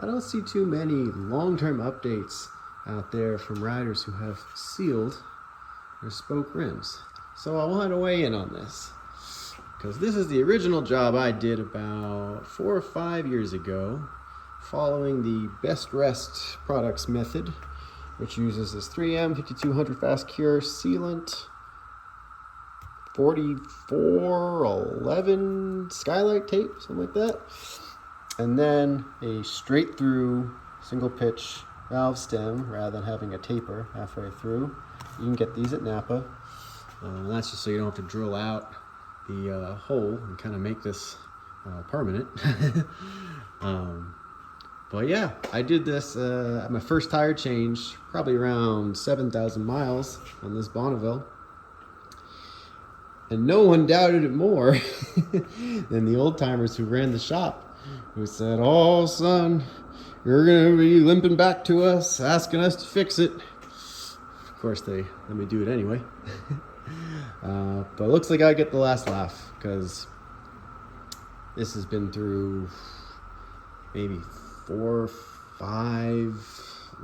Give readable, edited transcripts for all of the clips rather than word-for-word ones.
I don't see too many long-term updates out there from riders who have sealed their spoke rims. So I wanted to weigh in on this, because this is the original job I did about 4 or 5 years ago, following the BestRest Products method, which uses this 3M 5200 fast cure sealant, 4411 skylight tape, something like that, and then a straight through single pitch valve stem rather than having a taper halfway through. You can get these at Napa. That's just so you don't have to drill out the hole and kind of make this permanent. But yeah, I did this at my first tire change, probably around 7,000 miles on this Bonneville. And no one doubted it more than the old timers who ran the shop, who said, "Oh, son, you're going to be limping back to us, asking us to fix it." Of course, they let me do it anyway. But it looks like I get the last laugh, because this has been through maybe 4, 5,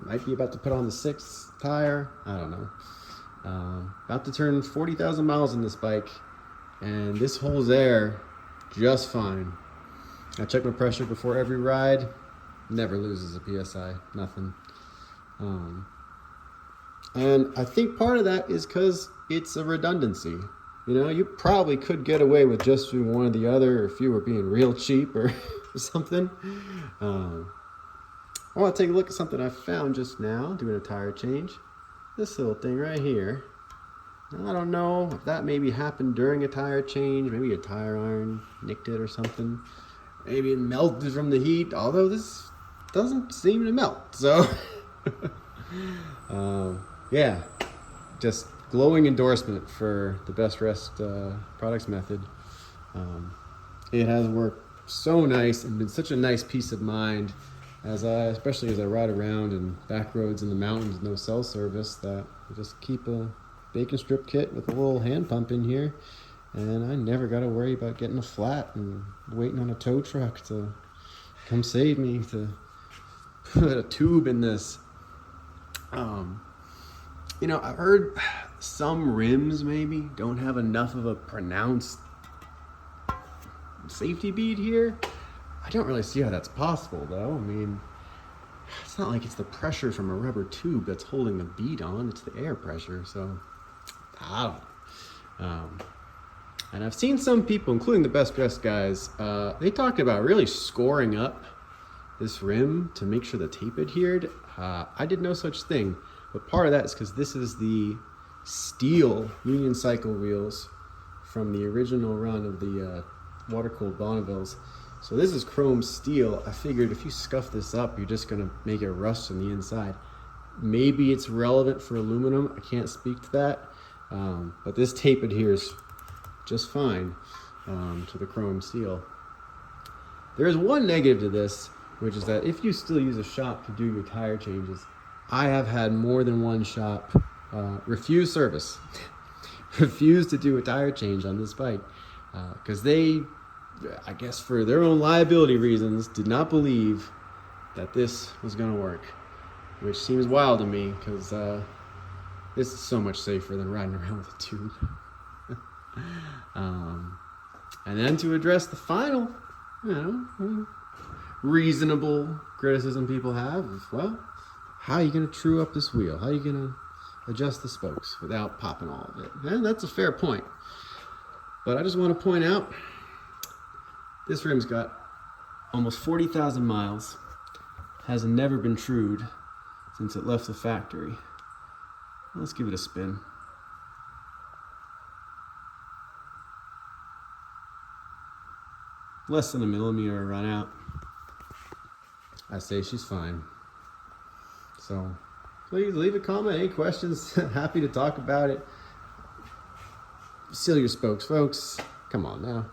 might be about to put on the 6th tire. I don't know. About to turn 40,000 miles on this bike, and this holds air just fine. I check my pressure before every ride. Never loses a PSI, nothing. And I think part of that is because it's a redundancy. You know, you probably could get away with just doing one or the other if you were being real cheap or something. I want to take a look at something I found just now doing a tire change. This little thing right here. I don't know if that maybe happened during a tire change. Maybe a tire iron nicked it or something. Maybe it melted from the heat, although this doesn't seem to melt. So, yeah, just glowing endorsement for the BestRest Products method. It has worked so nice and been such a nice peace of mind, especially as I ride around in back roads in the mountains, no cell service, that I just keep a bacon strip kit with a little hand pump in here, and I never got to worry about getting a flat and waiting on a tow truck to come save me, to put a tube in this. You know, I've heard some rims maybe don't have enough of a pronounced safety bead here. I don't really see how that's possible, though. I mean, it's not like it's the pressure from a rubber tube that's holding the bead on. It's the air pressure, so I don't know. And I've seen some people, including the BestRest guys, they talked about really scoring up this rim to make sure the tape adhered. I did no such thing, but part of that is because this is the steel Union Cycle wheels from the original run of the water-cooled Bonnevilles. So this is chrome steel. I figured if you scuff this up, you're just gonna make it rust on the inside. Maybe it's relevant for aluminum, I can't speak to that. But this tape adheres just fine to the chrome steel. There is one negative to this, which is that if you still use a shop to do your tire changes, I have had more than one shop refuse service, refuse to do a tire change on this bike, because they, I guess for their own liability reasons, did not believe that this was going to work, which seems wild to me, because this is so much safer than riding around with a tube. And then to address the final, reasonable criticism people have of, well, how are you going to true up this wheel? How are you going to adjust the spokes without popping all of it? And that's a fair point. But I just want to point out, this rim's got almost 40,000 miles, has never been trued since it left the factory. Let's give it a spin. Less than a millimeter run out. I say she's fine. So please leave a comment, any questions, happy to talk about it. Seal your spokes, folks. Come on now.